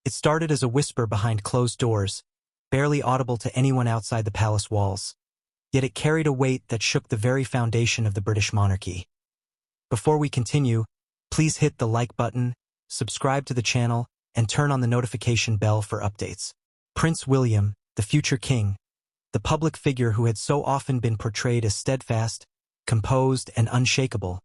It started as a whisper behind closed doors, barely audible to anyone outside the palace walls. Yet it carried a weight that shook the very foundation of the British monarchy. Before we continue, please hit the like button, subscribe to the channel, and turn on the notification bell for updates. Prince William, the future king, the public figure who had so often been portrayed as steadfast, composed, and unshakable,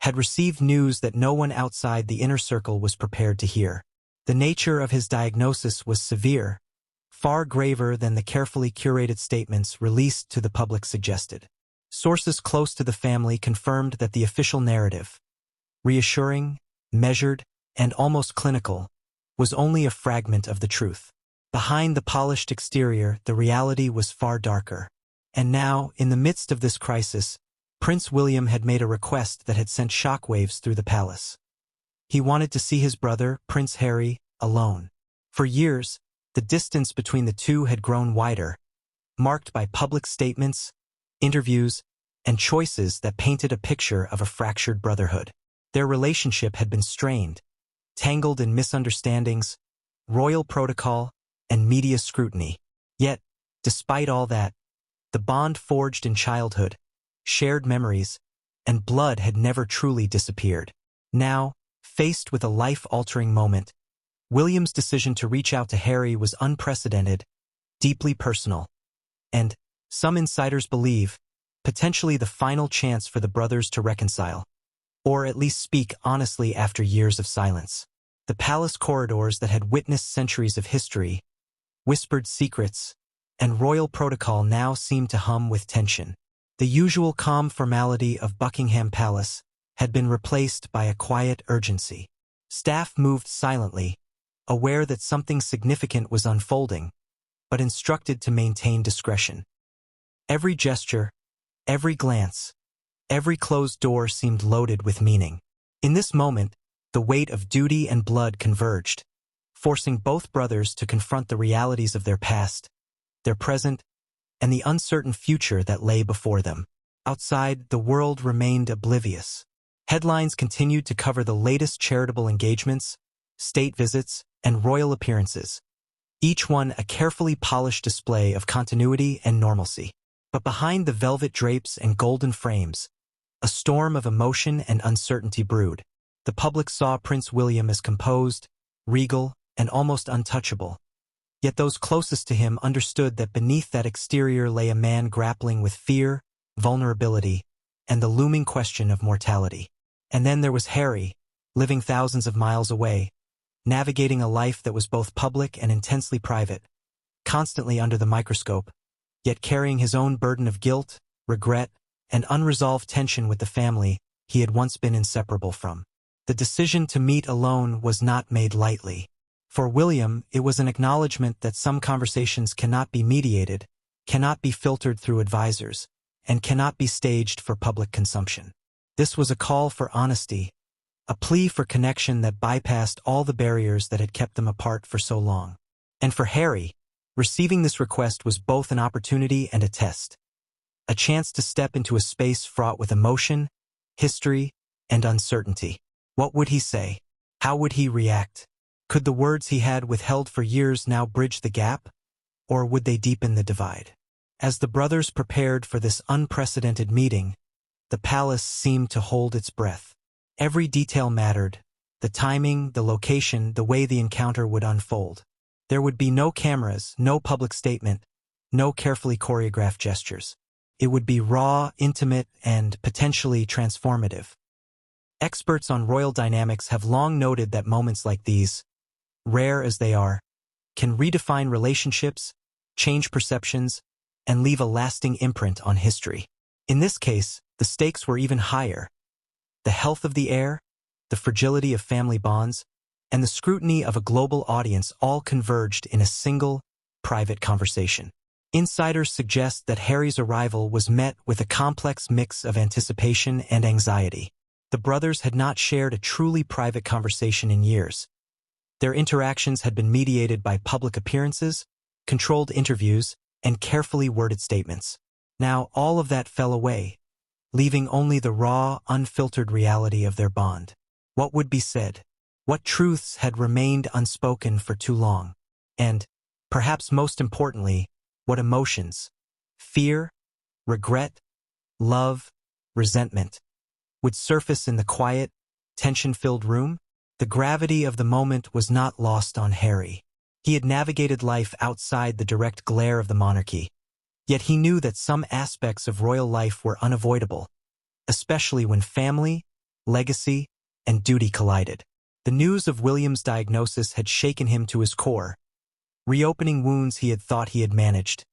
had received news that no one outside the inner circle was prepared to hear. The nature of his diagnosis was severe, far graver than the carefully curated statements released to the public suggested. Sources close to the family confirmed that the official narrative, reassuring, measured, and almost clinical, was only a fragment of the truth. Behind the polished exterior, the reality was far darker. And now, in the midst of this crisis, Prince William had made a request that had sent shockwaves through the palace. He wanted to see his brother, Prince Harry, alone. For years, the distance between the two had grown wider, marked by public statements, interviews, and choices that painted a picture of a fractured brotherhood. Their relationship had been strained, tangled in misunderstandings, royal protocol, and media scrutiny. Yet, despite all that, the bond forged in childhood, shared memories, and blood had never truly disappeared. Now, faced with a life-altering moment, William's decision to reach out to Harry was unprecedented, deeply personal, and, some insiders believe, potentially the final chance for the brothers to reconcile, or at least speak honestly after years of silence. The palace corridors that had witnessed centuries of history, whispered secrets, and royal protocol now seemed to hum with tension. The usual calm formality of Buckingham Palace had been replaced by a quiet urgency. Staff moved silently, aware that something significant was unfolding, but instructed to maintain discretion. Every gesture, every glance, every closed door seemed loaded with meaning. In this moment, the weight of duty and blood converged, forcing both brothers to confront the realities of their past, their present, and the uncertain future that lay before them. Outside, the world remained oblivious. Headlines continued to cover the latest charitable engagements, state visits, and royal appearances, each one a carefully polished display of continuity and normalcy. But behind the velvet drapes and golden frames, a storm of emotion and uncertainty brewed. The public saw Prince William as composed, regal, and almost untouchable. Yet those closest to him understood that beneath that exterior lay a man grappling with fear, vulnerability, and the looming question of mortality. And then there was Harry, living thousands of miles away, navigating a life that was both public and intensely private, constantly under the microscope, yet carrying his own burden of guilt, regret, and unresolved tension with the family he had once been inseparable from. The decision to meet alone was not made lightly. For William, it was an acknowledgement that some conversations cannot be mediated, cannot be filtered through advisors, and cannot be staged for public consumption. This was a call for honesty, a plea for connection that bypassed all the barriers that had kept them apart for so long. And for Harry, receiving this request was both an opportunity and a test, a chance to step into a space fraught with emotion, history, and uncertainty. What would he say? How would he react? Could the words he had withheld for years now bridge the gap, or would they deepen the divide? As the brothers prepared for this unprecedented meeting, the palace seemed to hold its breath. Every detail mattered: the timing, the location, the way the encounter would unfold. There would be no cameras, no public statement, no carefully choreographed gestures. It would be raw, intimate, and potentially transformative. Experts on royal dynamics have long noted that moments like these, rare as they are, can redefine relationships, change perceptions, and leave a lasting imprint on history. In this case, the stakes were even higher. The health of the heir, the fragility of family bonds, and the scrutiny of a global audience all converged in a single, private conversation. Insiders suggest that Harry's arrival was met with a complex mix of anticipation and anxiety. The brothers had not shared a truly private conversation in years. Their interactions had been mediated by public appearances, controlled interviews, and carefully worded statements. Now all of that fell away, leaving only the raw, unfiltered reality of their bond. What would be said? What truths had remained unspoken for too long? And, perhaps most importantly, what emotions, fear, regret, love, resentment, would surface in the quiet, tension-filled room? The gravity of the moment was not lost on Harry. He had navigated life outside the direct glare of the monarchy, yet he knew that some aspects of royal life were unavoidable, especially when family, legacy, and duty collided. The news of William's diagnosis had shaken him to his core, reopening wounds he had thought he had managed,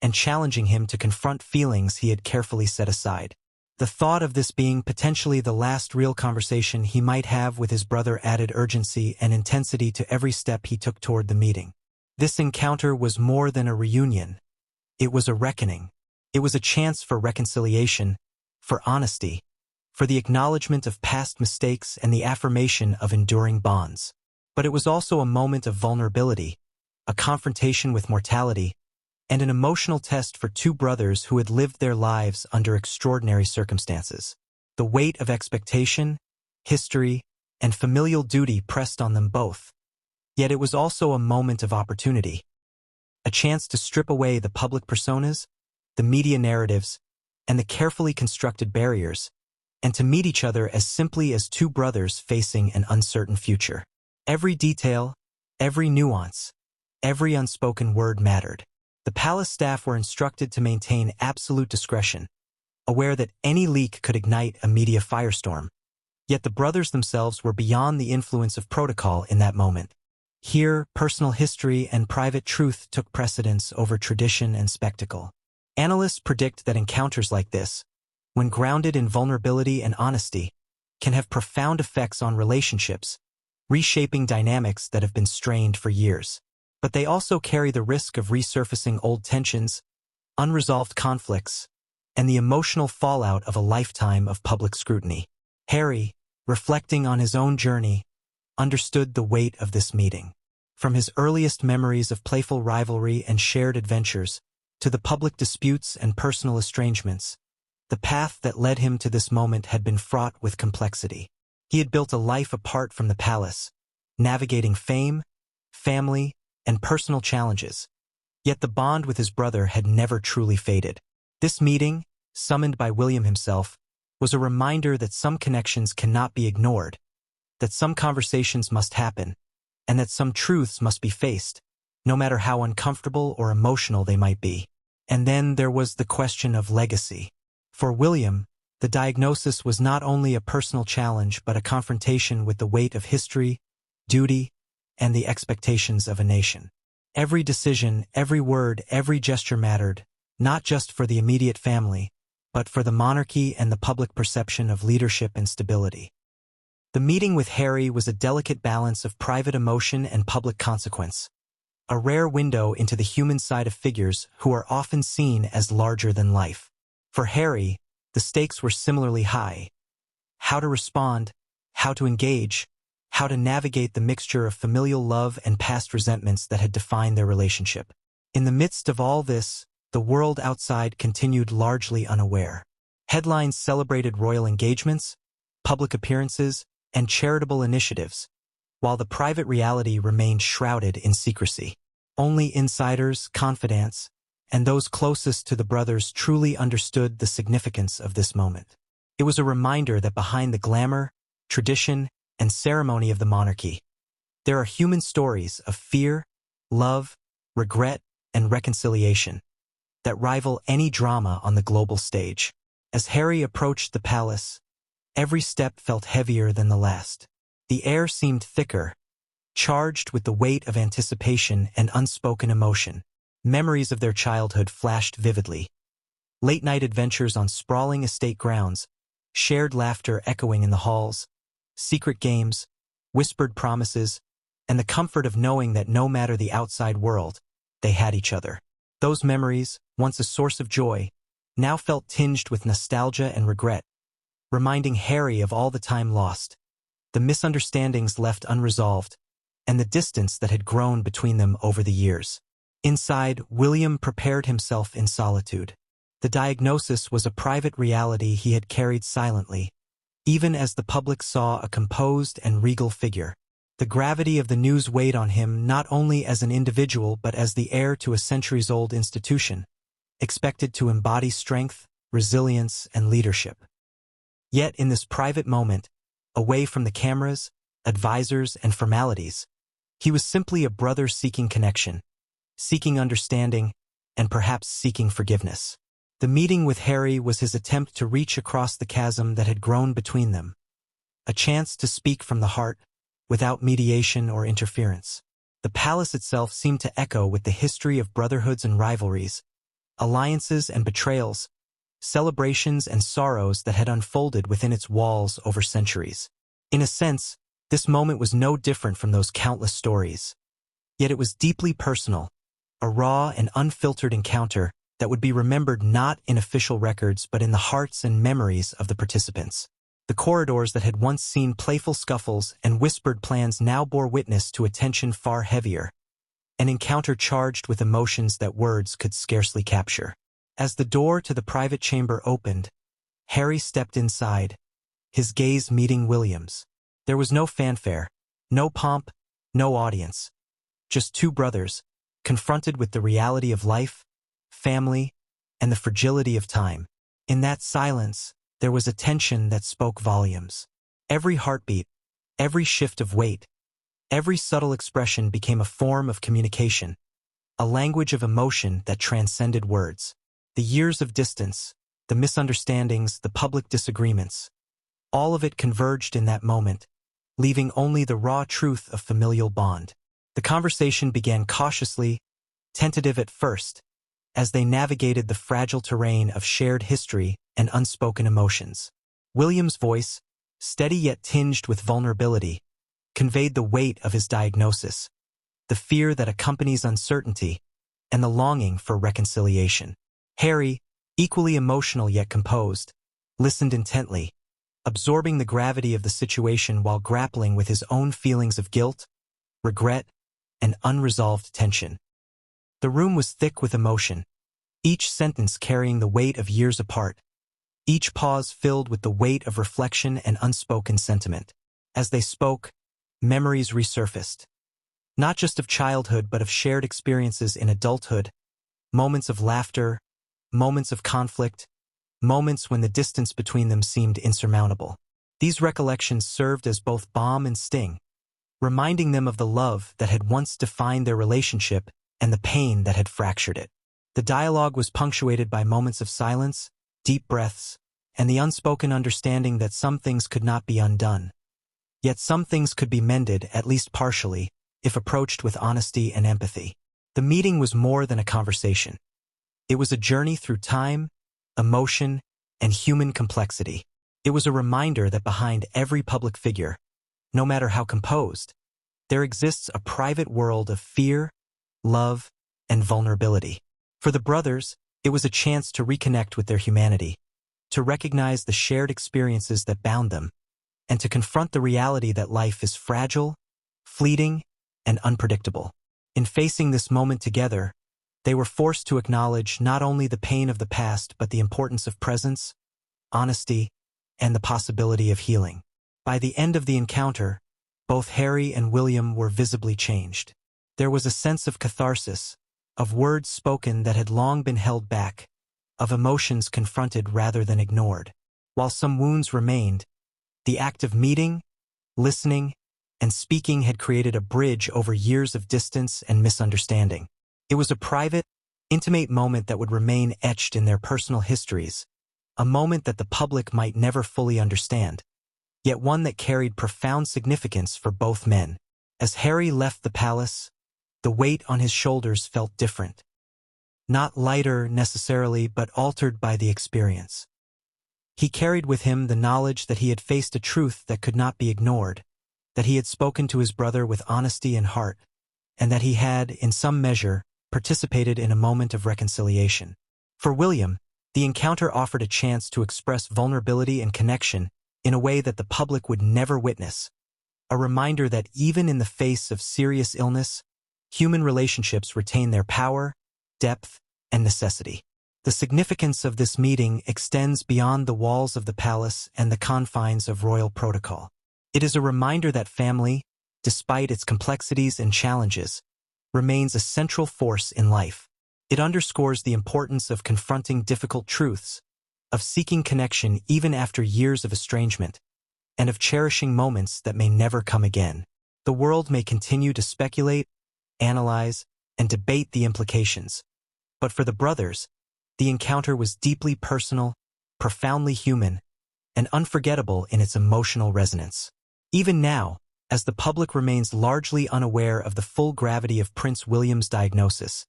and challenging him to confront feelings he had carefully set aside. The thought of this being potentially the last real conversation he might have with his brother added urgency and intensity to every step he took toward the meeting. This encounter was more than a reunion. It was a reckoning. It was a chance for reconciliation, for honesty, for the acknowledgement of past mistakes and the affirmation of enduring bonds. But it was also a moment of vulnerability, a confrontation with mortality, and an emotional test for two brothers who had lived their lives under extraordinary circumstances. The weight of expectation, history, and familial duty pressed on them both. Yet it was also a moment of opportunity, a chance to strip away the public personas, the media narratives, and the carefully constructed barriers, and to meet each other as simply as two brothers facing an uncertain future. Every detail, every nuance, every unspoken word mattered. The palace staff were instructed to maintain absolute discretion, aware that any leak could ignite a media firestorm. Yet the brothers themselves were beyond the influence of protocol in that moment. Here, personal history and private truth took precedence over tradition and spectacle. Analysts predict that encounters like this, when grounded in vulnerability and honesty, can have profound effects on relationships, reshaping dynamics that have been strained for years. But they also carry the risk of resurfacing old tensions, unresolved conflicts, and the emotional fallout of a lifetime of public scrutiny. Harry, reflecting on his own journey, understood the weight of this meeting. From his earliest memories of playful rivalry and shared adventures, to the public disputes and personal estrangements, the path that led him to this moment had been fraught with complexity. He had built a life apart from the palace, navigating fame, family, and personal challenges. Yet the bond with his brother had never truly faded. This meeting, summoned by William himself, was a reminder that some connections cannot be ignored, that some conversations must happen, and that some truths must be faced, no matter how uncomfortable or emotional they might be. And then there was the question of legacy. For William, the diagnosis was not only a personal challenge but a confrontation with the weight of history, duty, and the expectations of a nation. Every decision, every word, every gesture mattered, not just for the immediate family, but for the monarchy and the public perception of leadership and stability. The meeting with Harry was a delicate balance of private emotion and public consequence, a rare window into the human side of figures who are often seen as larger than life. For Harry, the stakes were similarly high. How to respond, how to engage, how to navigate the mixture of familial love and past resentments that had defined their relationship. In the midst of all this, the world outside continued largely unaware. Headlines celebrated royal engagements, public appearances, and charitable initiatives, while the private reality remained shrouded in secrecy. Only insiders, confidants, and those closest to the brothers truly understood the significance of this moment. It was a reminder that behind the glamour, tradition, and ceremony of the monarchy, there are human stories of fear, love, regret, and reconciliation that rival any drama on the global stage. As Harry approached the palace, every step felt heavier than the last. The air seemed thicker, charged with the weight of anticipation and unspoken emotion. Memories of their childhood flashed vividly. Late-night adventures on sprawling estate grounds, shared laughter echoing in the halls, secret games, whispered promises, and the comfort of knowing that no matter the outside world, they had each other. Those memories, once a source of joy, now felt tinged with nostalgia and regret, reminding Harry of all the time lost, the misunderstandings left unresolved, and the distance that had grown between them over the years. Inside, William prepared himself in solitude. The diagnosis was a private reality he had carried silently, even as the public saw a composed and regal figure. The gravity of the news weighed on him not only as an individual but as the heir to a centuries-old institution, expected to embody strength, resilience, and leadership. Yet in this private moment, away from the cameras, advisors, and formalities, he was simply a brother seeking connection, seeking understanding, and perhaps seeking forgiveness. The meeting with Harry was his attempt to reach across the chasm that had grown between them, a chance to speak from the heart, without mediation or interference. The palace itself seemed to echo with the history of brotherhoods and rivalries, alliances and betrayals, celebrations and sorrows that had unfolded within its walls over centuries. In a sense, this moment was no different from those countless stories. Yet it was deeply personal, a raw and unfiltered encounter that would be remembered not in official records but in the hearts and memories of the participants. The corridors that had once seen playful scuffles and whispered plans now bore witness to a tension far heavier, an encounter charged with emotions that words could scarcely capture. As the door to the private chamber opened, Harry stepped inside, his gaze meeting William's. There was no fanfare, no pomp, no audience. Just two brothers, confronted with the reality of life, family, and the fragility of time. In that silence, there was a tension that spoke volumes. Every heartbeat, every shift of weight, every subtle expression became a form of communication, a language of emotion that transcended words. The years of distance, the misunderstandings, the public disagreements, all of it converged in that moment, leaving only the raw truth of familial bond. The conversation began cautiously, tentative at first, as they navigated the fragile terrain of shared history and unspoken emotions. William's voice, steady yet tinged with vulnerability, conveyed the weight of his diagnosis, the fear that accompanies uncertainty, and the longing for reconciliation. Harry, equally emotional yet composed, listened intently, absorbing the gravity of the situation while grappling with his own feelings of guilt, regret, and unresolved tension. The room was thick with emotion, each sentence carrying the weight of years apart, each pause filled with the weight of reflection and unspoken sentiment. As they spoke, memories resurfaced, not just of childhood but of shared experiences in adulthood, moments of laughter, moments of conflict, moments when the distance between them seemed insurmountable. These recollections served as both balm and sting, reminding them of the love that had once defined their relationship and the pain that had fractured it. The dialogue was punctuated by moments of silence, deep breaths, and the unspoken understanding that some things could not be undone. Yet some things could be mended, at least partially, if approached with honesty and empathy. The meeting was more than a conversation. It was a journey through time, emotion, and human complexity. It was a reminder that behind every public figure, no matter how composed, there exists a private world of fear, love, and vulnerability. For the brothers, it was a chance to reconnect with their humanity, to recognize the shared experiences that bound them, and to confront the reality that life is fragile, fleeting, and unpredictable. In facing this moment together, they were forced to acknowledge not only the pain of the past but the importance of presence, honesty, and the possibility of healing. By the end of the encounter, both Harry and William were visibly changed. There was a sense of catharsis, of words spoken that had long been held back, of emotions confronted rather than ignored. While some wounds remained, the act of meeting, listening, and speaking had created a bridge over years of distance and misunderstanding. It was a private, intimate moment that would remain etched in their personal histories, a moment that the public might never fully understand, yet one that carried profound significance for both men. As Harry left the palace, the weight on his shoulders felt different. Not lighter necessarily, but altered by the experience. He carried with him the knowledge that he had faced a truth that could not be ignored, that he had spoken to his brother with honesty and heart, and that he had, in some measure, participated in a moment of reconciliation. For William, the encounter offered a chance to express vulnerability and connection in a way that the public would never witness, a reminder that even in the face of serious illness, human relationships retain their power, depth, and necessity. The significance of this meeting extends beyond the walls of the palace and the confines of royal protocol. It is a reminder that family, despite its complexities and challenges, remains a central force in life. It underscores the importance of confronting difficult truths, of seeking connection even after years of estrangement, and of cherishing moments that may never come again. The world may continue to speculate, analyze, and debate the implications, but for the brothers, the encounter was deeply personal, profoundly human, and unforgettable in its emotional resonance. Even now, as the public remains largely unaware of the full gravity of Prince William's diagnosis,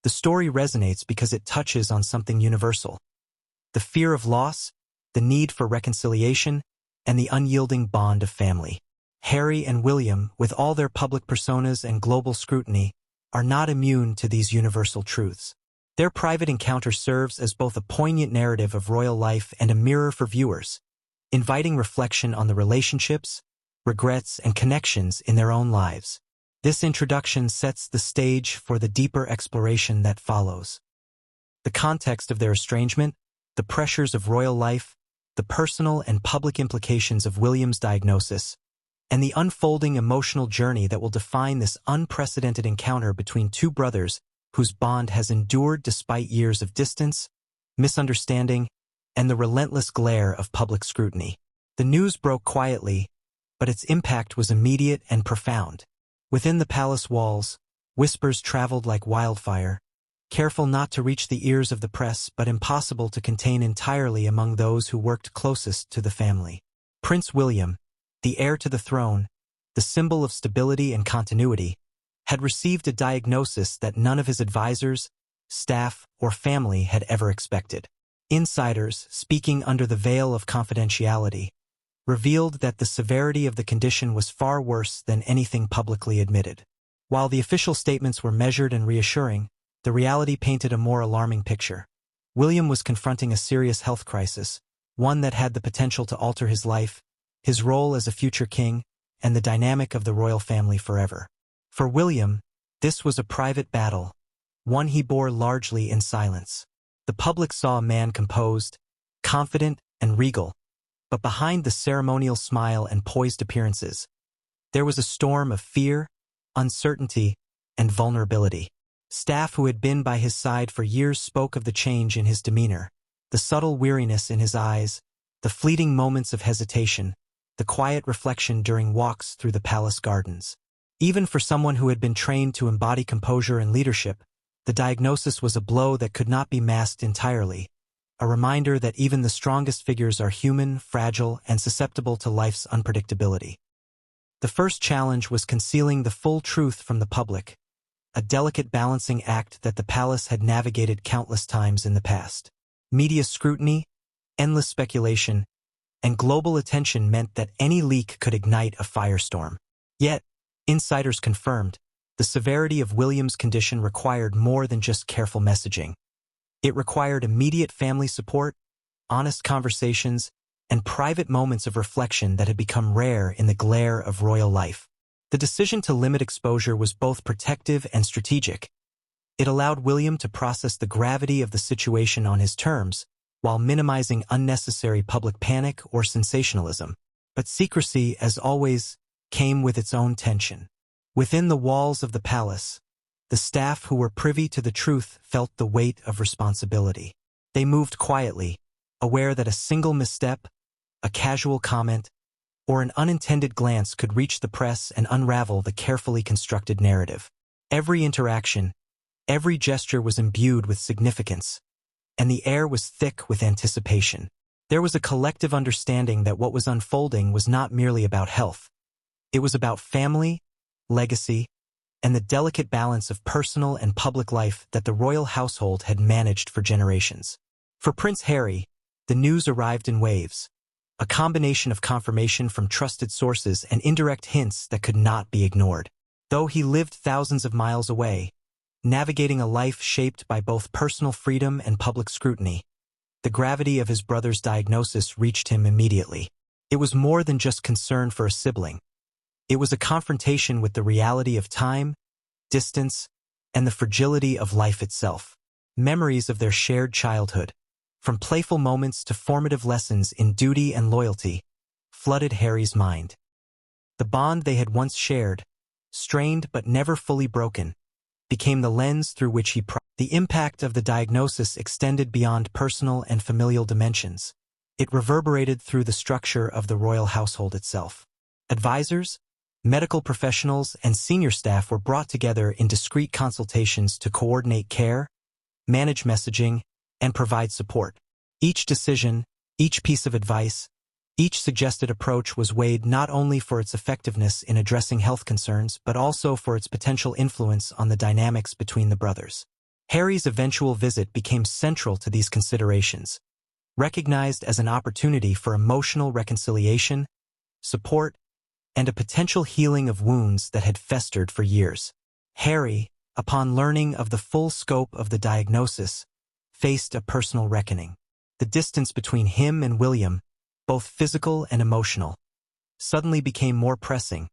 the story resonates because it touches on something universal: the fear of loss, the need for reconciliation, and the unyielding bond of family. Harry and William, with all their public personas and global scrutiny, are not immune to these universal truths. Their private encounter serves as both a poignant narrative of royal life and a mirror for viewers, inviting reflection on the relationships, regrets, and connections in their own lives. This introduction sets the stage for the deeper exploration that follows. The context of their estrangement, the pressures of royal life, the personal and public implications of William's diagnosis, and the unfolding emotional journey that will define this unprecedented encounter between two brothers whose bond has endured despite years of distance, misunderstanding, and the relentless glare of public scrutiny. The news broke quietly, but its impact was immediate and profound. Within the palace walls, whispers traveled like wildfire, careful not to reach the ears of the press but impossible to contain entirely among those who worked closest to the family. Prince William, the heir to the throne, the symbol of stability and continuity, had received a diagnosis that none of his advisors, staff, or family had ever expected. Insiders, speaking under the veil of confidentiality, revealed that the severity of the condition was far worse than anything publicly admitted. While the official statements were measured and reassuring, the reality painted a more alarming picture. William was confronting a serious health crisis, one that had the potential to alter his life, his role as a future king, and the dynamic of the royal family forever. For William, this was a private battle, one he bore largely in silence. The public saw a man composed, confident, and regal, but behind the ceremonial smile and poised appearances, there was a storm of fear, uncertainty, and vulnerability. Staff who had been by his side for years spoke of the change in his demeanor, the subtle weariness in his eyes, the fleeting moments of hesitation, the quiet reflection during walks through the palace gardens. Even for someone who had been trained to embody composure and leadership, the diagnosis was a blow that could not be masked entirely, a reminder that even the strongest figures are human, fragile, and susceptible to life's unpredictability. The first challenge was concealing the full truth from the public, a delicate balancing act that the palace had navigated countless times in the past. Media scrutiny, endless speculation, and global attention meant that any leak could ignite a firestorm. Yet, insiders confirmed, the severity of William's condition required more than just careful messaging. It required immediate family support, honest conversations, and private moments of reflection that had become rare in the glare of royal life. The decision to limit exposure was both protective and strategic. It allowed William to process the gravity of the situation on his terms, while minimizing unnecessary public panic or sensationalism. But secrecy, as always, came with its own tension. Within the walls of the palace, the staff who were privy to the truth felt the weight of responsibility. They moved quietly, aware that a single misstep, a casual comment, or an unintended glance could reach the press and unravel the carefully constructed narrative. Every interaction, every gesture was imbued with significance, and the air was thick with anticipation. There was a collective understanding that what was unfolding was not merely about health. It was about family, legacy, and the delicate balance of personal and public life that the royal household had managed for generations. For Prince Harry, the news arrived in waves, a combination of confirmation from trusted sources and indirect hints that could not be ignored. Though he lived thousands of miles away, navigating a life shaped by both personal freedom and public scrutiny, the gravity of his brother's diagnosis reached him immediately. It was more than just concern for a sibling. It was a confrontation with the reality of time, distance, and the fragility of life itself. Memories of their shared childhood, from playful moments to formative lessons in duty and loyalty, flooded Harry's mind. The bond they had once shared, strained but never fully broken, became the lens through which he The impact of the diagnosis extended beyond personal and familial dimensions. It reverberated through the structure of the royal household itself. Advisors, medical professionals, and senior staff were brought together in discreet consultations to coordinate care, manage messaging, and provide support. Each decision, each piece of advice, each suggested approach was weighed not only for its effectiveness in addressing health concerns but also for its potential influence on the dynamics between the brothers. Harry's eventual visit became central to these considerations, recognized as an opportunity for emotional reconciliation, support, and a potential healing of wounds that had festered for years. Harry, upon learning of the full scope of the diagnosis, faced a personal reckoning. The distance between him and William, both physical and emotional, suddenly became more pressing,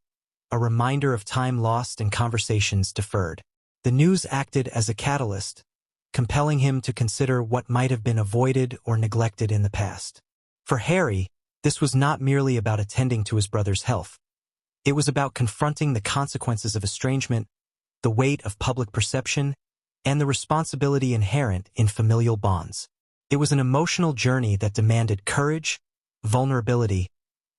a reminder of time lost and conversations deferred. The news acted as a catalyst, compelling him to consider what might have been avoided or neglected in the past. For Harry, this was not merely about attending to his brother's health. It was about confronting the consequences of estrangement, the weight of public perception, and the responsibility inherent in familial bonds. It was an emotional journey that demanded courage, vulnerability,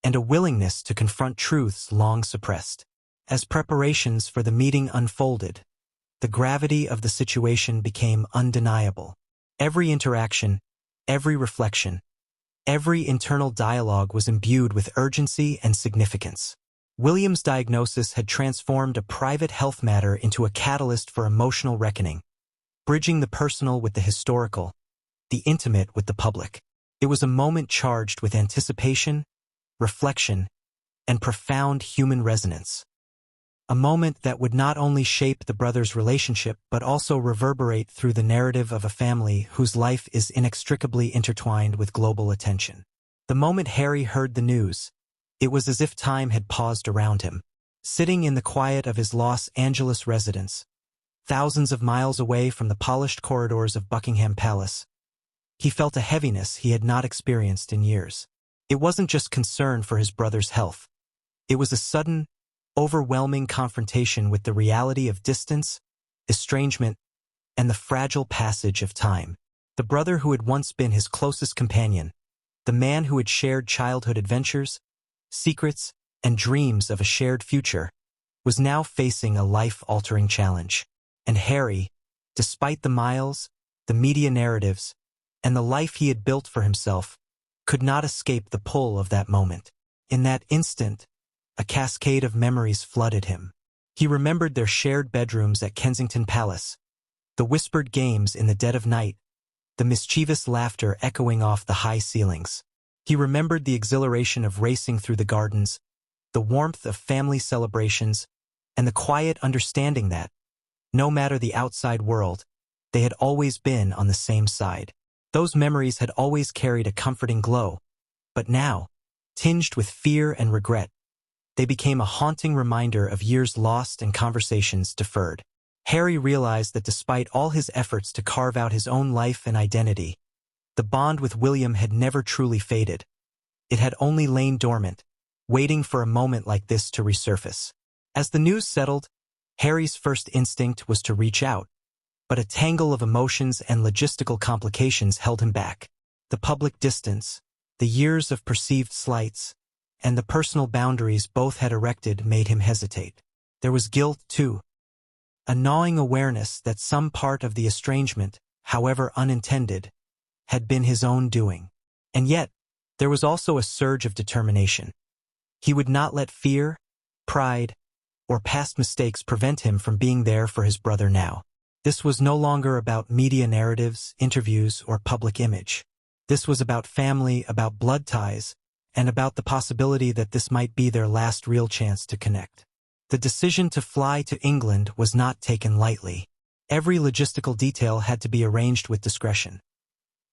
and a willingness to confront truths long suppressed. As preparations for the meeting unfolded, the gravity of the situation became undeniable. Every interaction, every reflection, every internal dialogue was imbued with urgency and significance. William's diagnosis had transformed a private health matter into a catalyst for emotional reckoning, bridging the personal with the historical, the intimate with the public. It was a moment charged with anticipation, reflection, and profound human resonance. A moment that would not only shape the brothers' relationship but also reverberate through the narrative of a family whose life is inextricably intertwined with global attention. The moment Harry heard the news, it was as if time had paused around him. Sitting in the quiet of his Los Angeles residence, thousands of miles away from the polished corridors of Buckingham Palace, he felt a heaviness he had not experienced in years. It wasn't just concern for his brother's health. It was a sudden, overwhelming confrontation with the reality of distance, estrangement, and the fragile passage of time. The brother who had once been his closest companion, the man who had shared childhood adventures, secrets, and dreams of a shared future, was now facing a life-altering challenge. And Harry, despite the miles, the media narratives, and the life he had built for himself, could not escape the pull of that moment. In that instant, a cascade of memories flooded him. He remembered their shared bedrooms at Kensington Palace, the whispered games in the dead of night, the mischievous laughter echoing off the high ceilings. He remembered the exhilaration of racing through the gardens, the warmth of family celebrations, and the quiet understanding that, no matter the outside world, they had always been on the same side. Those memories had always carried a comforting glow, but now, tinged with fear and regret, they became a haunting reminder of years lost and conversations deferred. Harry realized that despite all his efforts to carve out his own life and identity, the bond with William had never truly faded. It had only lain dormant, waiting for a moment like this to resurface. As the news settled, Harry's first instinct was to reach out, but a tangle of emotions and logistical complications held him back. The public distance, the years of perceived slights, and the personal boundaries both had erected made him hesitate. There was guilt, too, a gnawing awareness that some part of the estrangement, however unintended, had been his own doing. And yet, there was also a surge of determination. He would not let fear, pride, or past mistakes prevent him from being there for his brother now. This was no longer about media narratives, interviews, or public image. This was about family, about blood ties, and about the possibility that this might be their last real chance to connect. The decision to fly to England was not taken lightly. Every logistical detail had to be arranged with discretion.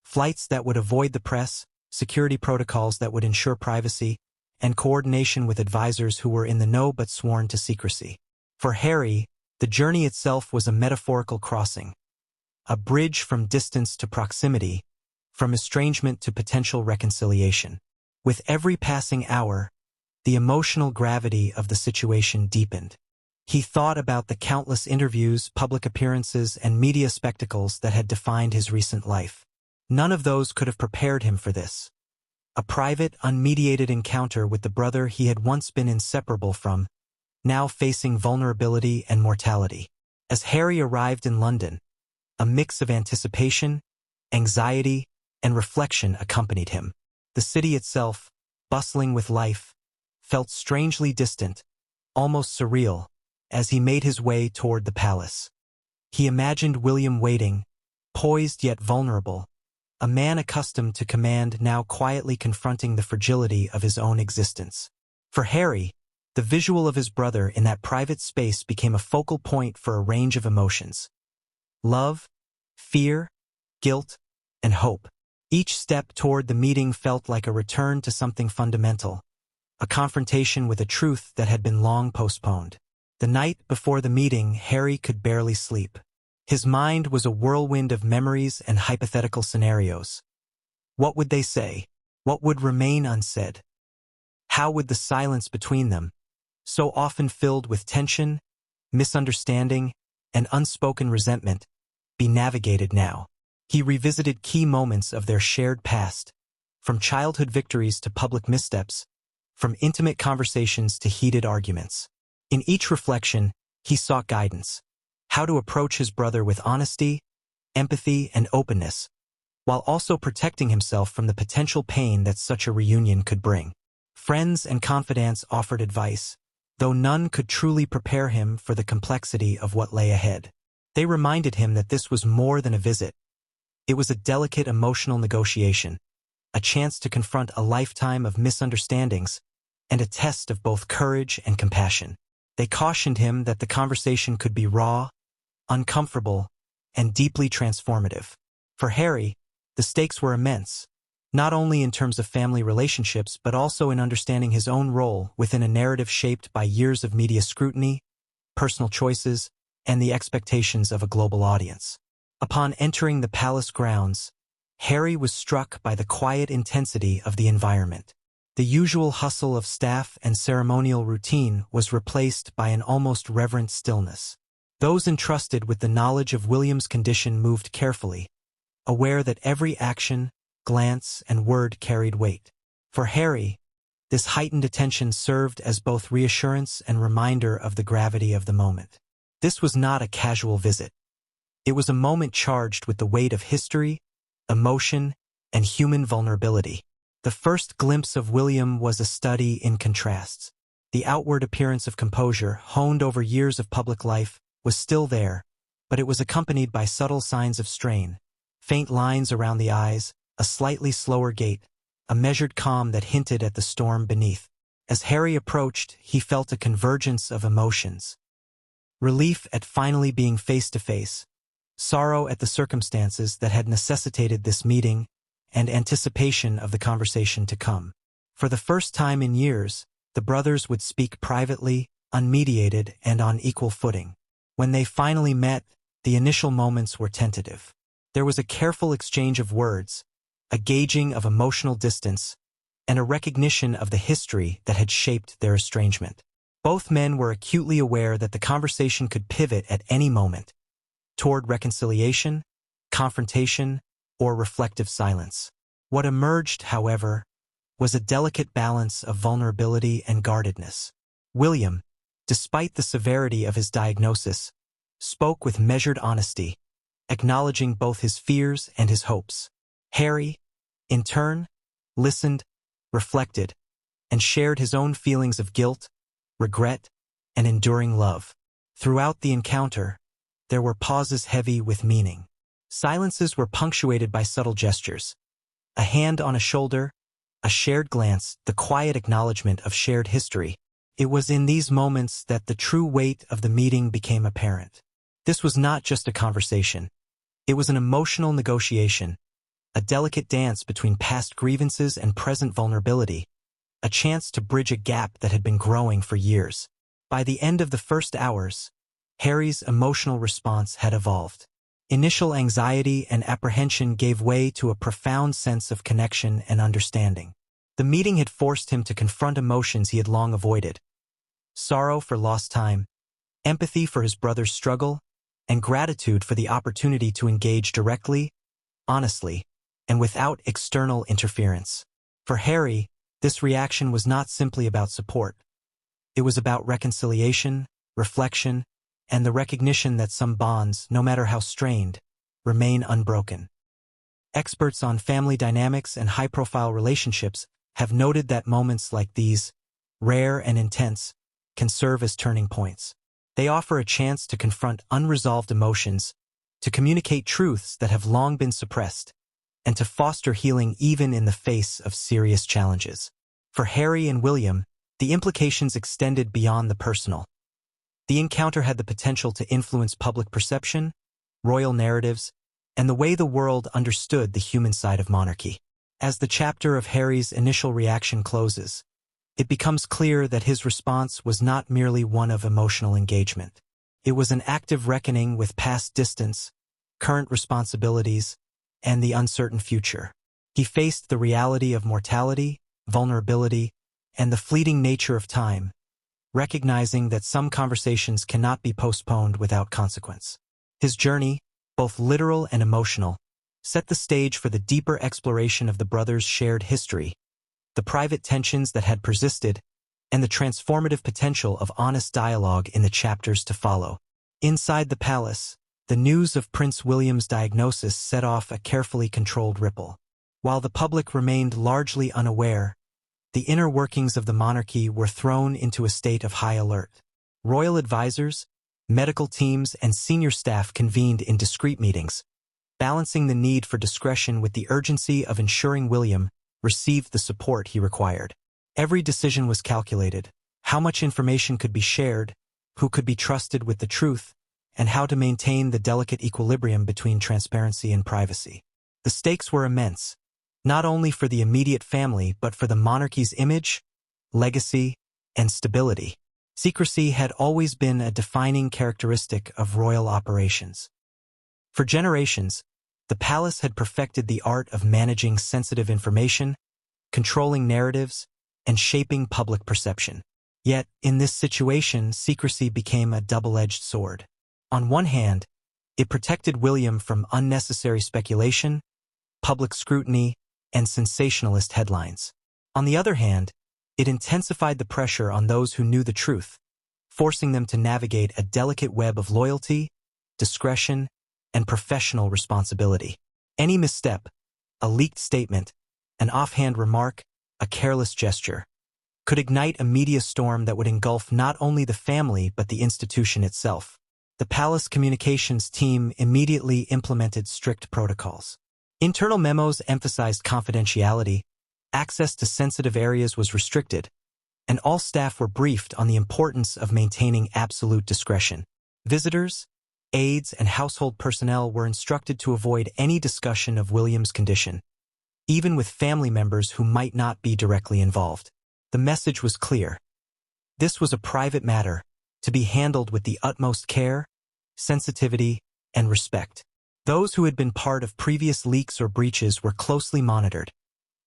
Flights that would avoid the press, security protocols that would ensure privacy, and coordination with advisors who were in the know but sworn to secrecy. For Harry, the journey itself was a metaphorical crossing, a bridge from distance to proximity, from estrangement to potential reconciliation. With every passing hour, the emotional gravity of the situation deepened. He thought about the countless interviews, public appearances, and media spectacles that had defined his recent life. None of those could have prepared him for this. A private, unmediated encounter with the brother he had once been inseparable from, now facing vulnerability and mortality. As Harry arrived in London, a mix of anticipation, anxiety, and reflection accompanied him. The city itself, bustling with life, felt strangely distant, almost surreal, as he made his way toward the palace. He imagined William waiting, poised yet vulnerable, a man accustomed to command now quietly confronting the fragility of his own existence. For Harry, the visual of his brother in that private space became a focal point for a range of emotions. Love, fear, guilt, and hope. Each step toward the meeting felt like a return to something fundamental, a confrontation with a truth that had been long postponed. The night before the meeting, Harry could barely sleep. His mind was a whirlwind of memories and hypothetical scenarios. What would they say? What would remain unsaid? How would the silence between them, so often filled with tension, misunderstanding, and unspoken resentment, be navigated now? He revisited key moments of their shared past, from childhood victories to public missteps, from intimate conversations to heated arguments. In each reflection, he sought guidance. How to approach his brother with honesty, empathy, and openness, while also protecting himself from the potential pain that such a reunion could bring. Friends and confidants offered advice, though none could truly prepare him for the complexity of what lay ahead. They reminded him that this was more than a visit. It was a delicate emotional negotiation, a chance to confront a lifetime of misunderstandings, and a test of both courage and compassion. They cautioned him that the conversation could be raw, uncomfortable, and deeply transformative. For Harry, the stakes were immense, not only in terms of family relationships but also in understanding his own role within a narrative shaped by years of media scrutiny, personal choices, and the expectations of a global audience. Upon entering the palace grounds, Harry was struck by the quiet intensity of the environment. The usual hustle of staff and ceremonial routine was replaced by an almost reverent stillness. Those entrusted with the knowledge of William's condition moved carefully, aware that every action, glance, and word carried weight. For Harry, this heightened attention served as both reassurance and reminder of the gravity of the moment. This was not a casual visit. It was a moment charged with the weight of history, emotion, and human vulnerability. The first glimpse of William was a study in contrasts. The outward appearance of composure, honed over years of public life, was still there, but it was accompanied by subtle signs of strain, faint lines around the eyes, a slightly slower gait, a measured calm that hinted at the storm beneath. As Harry approached, he felt a convergence of emotions. Relief at finally being face to face, sorrow at the circumstances that had necessitated this meeting, and anticipation of the conversation to come. For the first time in years, the brothers would speak privately, unmediated, and on equal footing. When they finally met, the initial moments were tentative. There was a careful exchange of words, a gauging of emotional distance, and a recognition of the history that had shaped their estrangement. Both men were acutely aware that the conversation could pivot at any moment, toward reconciliation, confrontation, or reflective silence. What emerged, however, was a delicate balance of vulnerability and guardedness. William, despite the severity of his diagnosis, spoke with measured honesty, acknowledging both his fears and his hopes. Harry, in turn, listened, reflected, and shared his own feelings of guilt, regret, and enduring love. Throughout the encounter, there were pauses heavy with meaning. Silences were punctuated by subtle gestures. A hand on a shoulder, a shared glance, the quiet acknowledgement of shared history. It was in these moments that the true weight of the meeting became apparent. This was not just a conversation. It was an emotional negotiation, a delicate dance between past grievances and present vulnerability, a chance to bridge a gap that had been growing for years. By the end of the first hours, Harry's emotional response had evolved. Initial anxiety and apprehension gave way to a profound sense of connection and understanding. The meeting had forced him to confront emotions he had long avoided: sorrow for lost time, empathy for his brother's struggle, and gratitude for the opportunity to engage directly, honestly, and without external interference. For Harry, this reaction was not simply about support. It was about reconciliation, reflection, and the recognition that some bonds, no matter how strained, remain unbroken. Experts on family dynamics and high-profile relationships have noted that moments like these, rare and intense, can serve as turning points. They offer a chance to confront unresolved emotions, to communicate truths that have long been suppressed, and to foster healing even in the face of serious challenges. For Harry and William, the implications extended beyond the personal. The encounter had the potential to influence public perception, royal narratives, and the way the world understood the human side of monarchy. As the chapter of Harry's initial reaction closes, it becomes clear that his response was not merely one of emotional engagement. It was an active reckoning with past distance, current responsibilities, and the uncertain future. He faced the reality of mortality, vulnerability, and the fleeting nature of time, recognizing that some conversations cannot be postponed without consequence. His journey, both literal and emotional, set the stage for the deeper exploration of the brothers' shared history, the private tensions that had persisted, and the transformative potential of honest dialogue in the chapters to follow. Inside the palace, the news of Prince William's diagnosis set off a carefully controlled ripple. While the public remained largely unaware, the inner workings of the monarchy were thrown into a state of high alert. Royal advisors, medical teams, and senior staff convened in discreet meetings, balancing the need for discretion with the urgency of ensuring William received the support he required. Every decision was calculated: how much information could be shared, who could be trusted with the truth, and how to maintain the delicate equilibrium between transparency and privacy. The stakes were immense, not only for the immediate family but for the monarchy's image, legacy, and stability. Secrecy had always been a defining characteristic of royal operations. For generations, the palace had perfected the art of managing sensitive information, controlling narratives, and shaping public perception. Yet, in this situation, secrecy became a double-edged sword. On one hand, it protected William from unnecessary speculation, public scrutiny, and sensationalist headlines. On the other hand, it intensified the pressure on those who knew the truth, forcing them to navigate a delicate web of loyalty, discretion, and professional responsibility. Any misstep, a leaked statement, an offhand remark, a careless gesture, could ignite a media storm that would engulf not only the family but the institution itself. The palace communications team immediately implemented strict protocols. Internal memos emphasized confidentiality, access to sensitive areas was restricted, and all staff were briefed on the importance of maintaining absolute discretion. Visitors, aides, and household personnel were instructed to avoid any discussion of William's condition, even with family members who might not be directly involved. The message was clear. This was a private matter, to be handled with the utmost care, sensitivity, and respect. Those who had been part of previous leaks or breaches were closely monitored,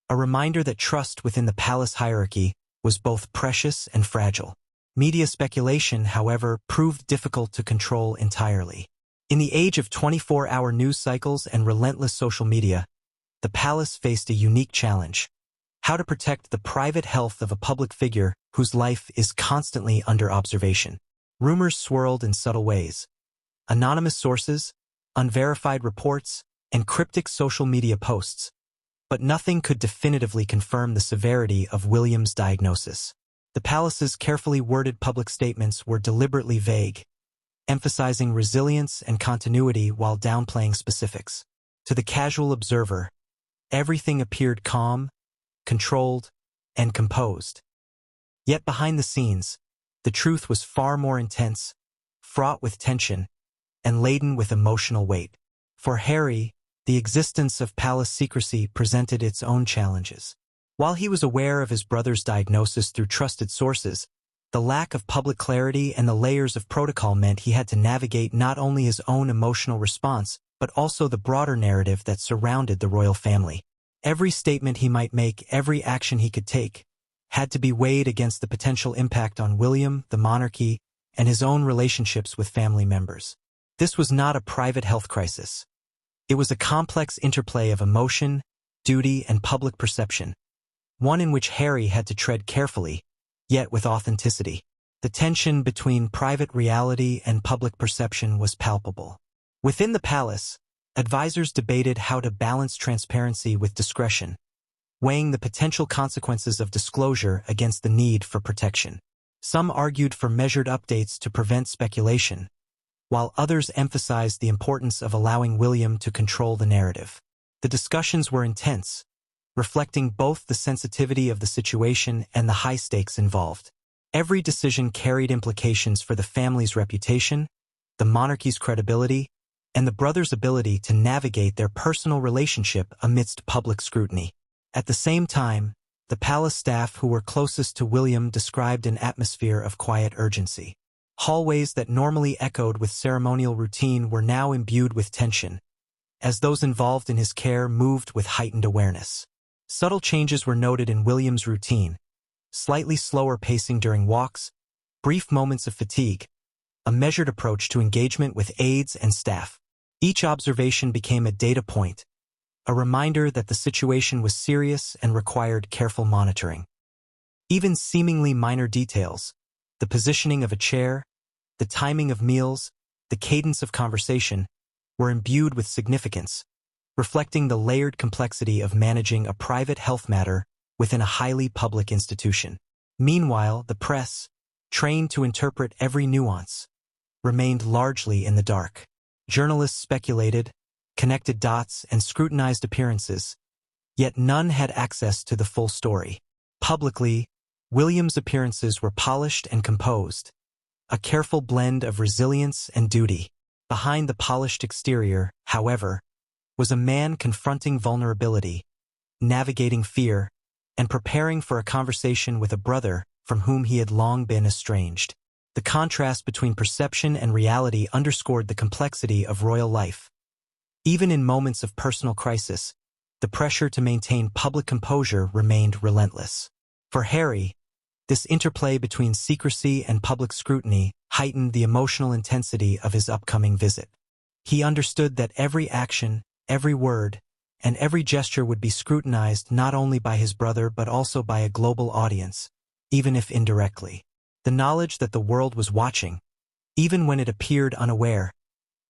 a reminder that trust within the palace hierarchy was both precious and fragile. Media speculation, however, proved difficult to control entirely. In the age of 24-hour news cycles and relentless social media, the palace faced a unique challenge: how to protect the private health of a public figure whose life is constantly under observation. Rumors swirled in subtle ways. Anonymous sources, unverified reports, and cryptic social media posts, but nothing could definitively confirm the severity of William's diagnosis. The palace's carefully worded public statements were deliberately vague, emphasizing resilience and continuity while downplaying specifics. To the casual observer, everything appeared calm, controlled, and composed. Yet behind the scenes, the truth was far more intense, fraught with tension, and laden with emotional weight. For Harry, the existence of palace secrecy presented its own challenges. While he was aware of his brother's diagnosis through trusted sources, the lack of public clarity and the layers of protocol meant he had to navigate not only his own emotional response, but also the broader narrative that surrounded the royal family. Every statement he might make, every action he could take, had to be weighed against the potential impact on William, the monarchy, and his own relationships with family members. This was not a private health crisis. It was a complex interplay of emotion, duty, and public perception, one in which Harry had to tread carefully, yet with authenticity. The tension between private reality and public perception was palpable. Within the palace, advisors debated how to balance transparency with discretion, weighing the potential consequences of disclosure against the need for protection. Some argued for measured updates to prevent speculation, while others emphasized the importance of allowing William to control the narrative. The discussions were intense, reflecting both the sensitivity of the situation and the high stakes involved. Every decision carried implications for the family's reputation, the monarchy's credibility, and the brothers' ability to navigate their personal relationship amidst public scrutiny. At the same time, the palace staff who were closest to William described an atmosphere of quiet urgency. Hallways that normally echoed with ceremonial routine were now imbued with tension, as those involved in his care moved with heightened awareness. Subtle changes were noted in William's routine: slightly slower pacing during walks, brief moments of fatigue, a measured approach to engagement with aides and staff. Each observation became a data point, a reminder that the situation was serious and required careful monitoring. Even seemingly minor details, the positioning of a chair, the timing of meals, the cadence of conversation, were imbued with significance, reflecting the layered complexity of managing a private health matter within a highly public institution. Meanwhile, the press, trained to interpret every nuance, remained largely in the dark. Journalists speculated, connected dots, and scrutinized appearances, yet none had access to the full story. Publicly, William's appearances were polished and composed, a careful blend of resilience and duty. Behind the polished exterior, however, was a man confronting vulnerability, navigating fear, and preparing for a conversation with a brother from whom he had long been estranged. The contrast between perception and reality underscored the complexity of royal life. Even in moments of personal crisis, the pressure to maintain public composure remained relentless. For Harry, this interplay between secrecy and public scrutiny heightened the emotional intensity of his upcoming visit. He understood that every action, every word, and every gesture would be scrutinized not only by his brother but also by a global audience, even if indirectly. The knowledge that the world was watching, even when it appeared unaware,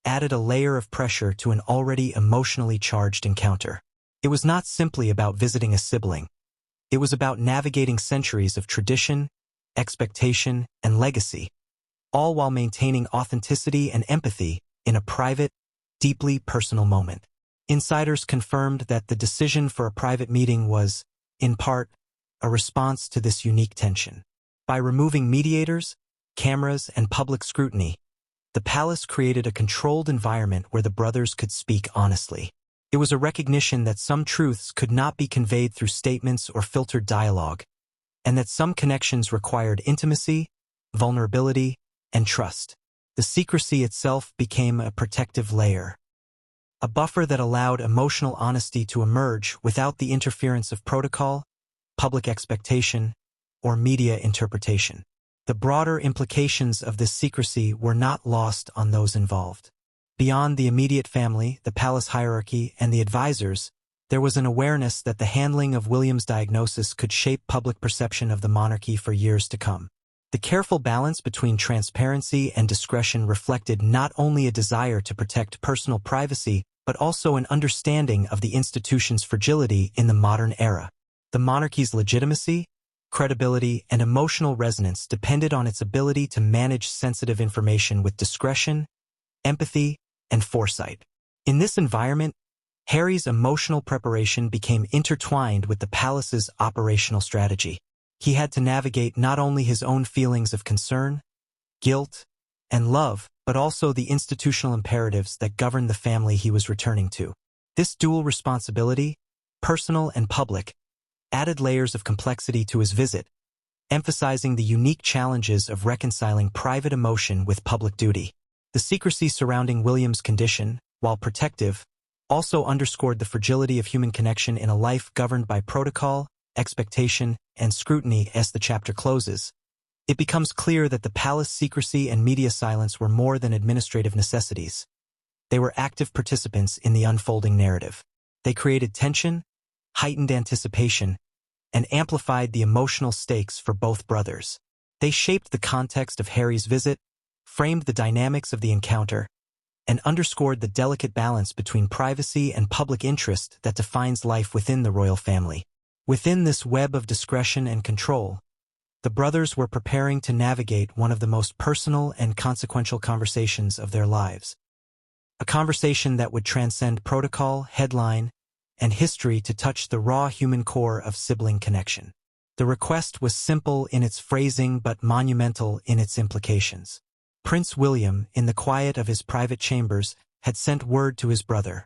added a layer of pressure to an already emotionally charged encounter. It was not simply about visiting a sibling. It was about navigating centuries of tradition, expectation, and legacy, all while maintaining authenticity and empathy in a private, deeply personal moment. Insiders confirmed that the decision for a private meeting was, in part, a response to this unique tension. By removing mediators, cameras, and public scrutiny, the palace created a controlled environment where the brothers could speak honestly. It was a recognition that some truths could not be conveyed through statements or filtered dialogue, and that some connections required intimacy, vulnerability, and trust. The secrecy itself became a protective layer, a buffer that allowed emotional honesty to emerge without the interference of protocol, public expectation, or media interpretation. The broader implications of this secrecy were not lost on those involved. Beyond the immediate family, the palace hierarchy, and the advisors, there was an awareness that the handling of William's diagnosis could shape public perception of the monarchy for years to come. The careful balance between transparency and discretion reflected not only a desire to protect personal privacy, but also an understanding of the institution's fragility in the modern era. The monarchy's legitimacy, credibility, and emotional resonance depended on its ability to manage sensitive information with discretion, empathy, and foresight. In this environment, Harry's emotional preparation became intertwined with the palace's operational strategy. He had to navigate not only his own feelings of concern, guilt, and love, but also the institutional imperatives that governed the family he was returning to. This dual responsibility, personal and public, added layers of complexity to his visit, emphasizing the unique challenges of reconciling private emotion with public duty. The secrecy surrounding William's condition, while protective, also underscored the fragility of human connection in a life governed by protocol, expectation, and scrutiny. As the chapter closes, it becomes clear that the palace secrecy and media silence were more than administrative necessities. They were active participants in the unfolding narrative. They created tension, heightened anticipation, and amplified the emotional stakes for both brothers. They shaped the context of Harry's visit, framed the dynamics of the encounter, and underscored the delicate balance between privacy and public interest that defines life within the royal family. Within this web of discretion and control, the brothers were preparing to navigate one of the most personal and consequential conversations of their lives. A conversation that would transcend protocol, headline, and history to touch the raw human core of sibling connection. The request was simple in its phrasing but monumental in its implications. Prince William, in the quiet of his private chambers, had sent word to his brother.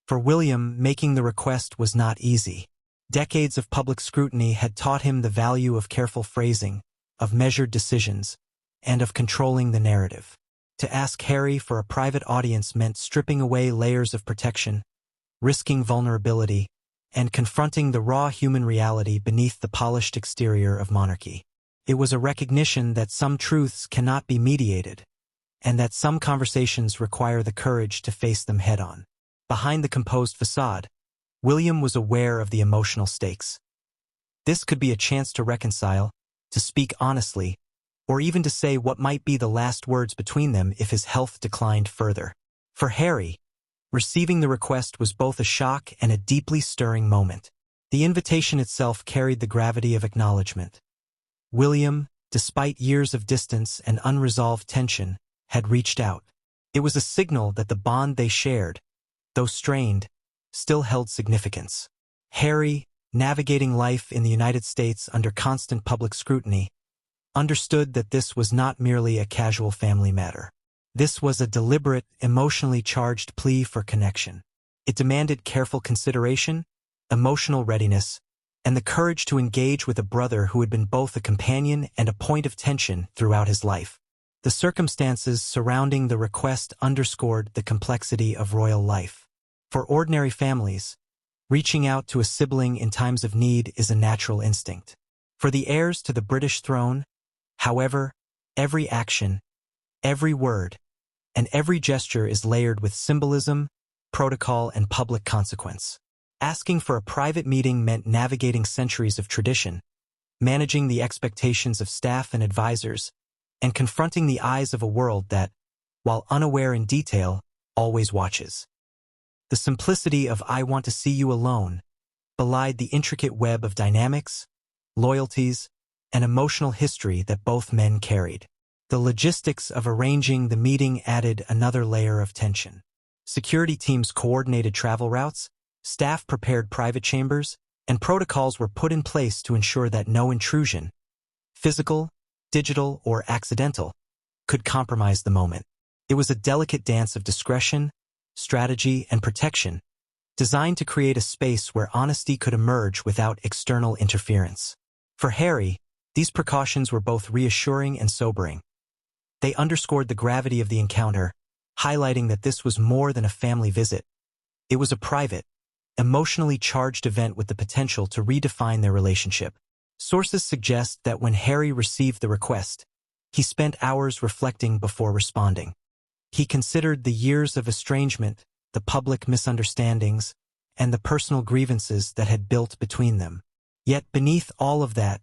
For William, making the request was not easy. Decades of public scrutiny had taught him the value of careful phrasing, of measured decisions, and of controlling the narrative. To ask Harry for a private audience meant stripping away layers of protection, risking vulnerability, and confronting the raw human reality beneath the polished exterior of monarchy. It was a recognition that some truths cannot be mediated, and that some conversations require the courage to face them head-on. Behind the composed facade, William was aware of the emotional stakes. This could be a chance to reconcile, to speak honestly, or even to say what might be the last words between them if his health declined further. For Harry, receiving the request was both a shock and a deeply stirring moment. The invitation itself carried the gravity of acknowledgement. William, despite years of distance and unresolved tension, had reached out. It was a signal that the bond they shared, though strained, still held significance. Harry, navigating life in the United States under constant public scrutiny, understood that this was not merely a casual family matter. This was a deliberate, emotionally charged plea for connection. It demanded careful consideration, emotional readiness, and the courage to engage with a brother who had been both a companion and a point of tension throughout his life. The circumstances surrounding the request underscored the complexity of royal life. For ordinary families, reaching out to a sibling in times of need is a natural instinct. For the heirs to the British throne, however, every action, every word, and every gesture is layered with symbolism, protocol, and public consequence. Asking for a private meeting meant navigating centuries of tradition, managing the expectations of staff and advisors, and confronting the eyes of a world that, while unaware in detail, always watches. The simplicity of "I want to see you alone" belied the intricate web of dynamics, loyalties, and emotional history that both men carried. The logistics of arranging the meeting added another layer of tension. Security teams coordinated travel routes, staff prepared private chambers, and protocols were put in place to ensure that no intrusion, physical, digital, or accidental, could compromise the moment. It was a delicate dance of discretion, strategy, and protection, designed to create a space where honesty could emerge without external interference. For Harry, these precautions were both reassuring and sobering. They underscored the gravity of the encounter, highlighting that this was more than a family visit. It was a private, emotionally charged event with the potential to redefine their relationship. Sources suggest that when Harry received the request, he spent hours reflecting before responding. He considered the years of estrangement, the public misunderstandings, and the personal grievances that had built between them. Yet beneath all of that,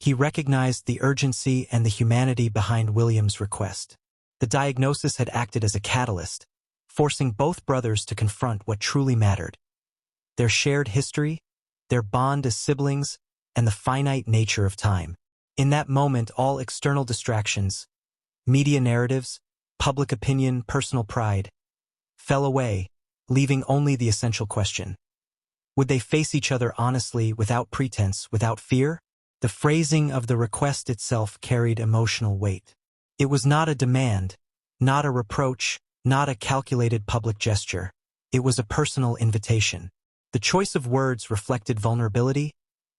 he recognized the urgency and the humanity behind William's request. The diagnosis had acted as a catalyst, forcing both brothers to confront what truly mattered: their shared history, their bond as siblings, and the finite nature of time. In that moment, all external distractions, media narratives, public opinion, personal pride, fell away, leaving only the essential question. Would they face each other honestly, without pretense, without fear? The phrasing of the request itself carried emotional weight. It was not a demand, not a reproach, not a calculated public gesture. It was a personal invitation. The choice of words reflected vulnerability,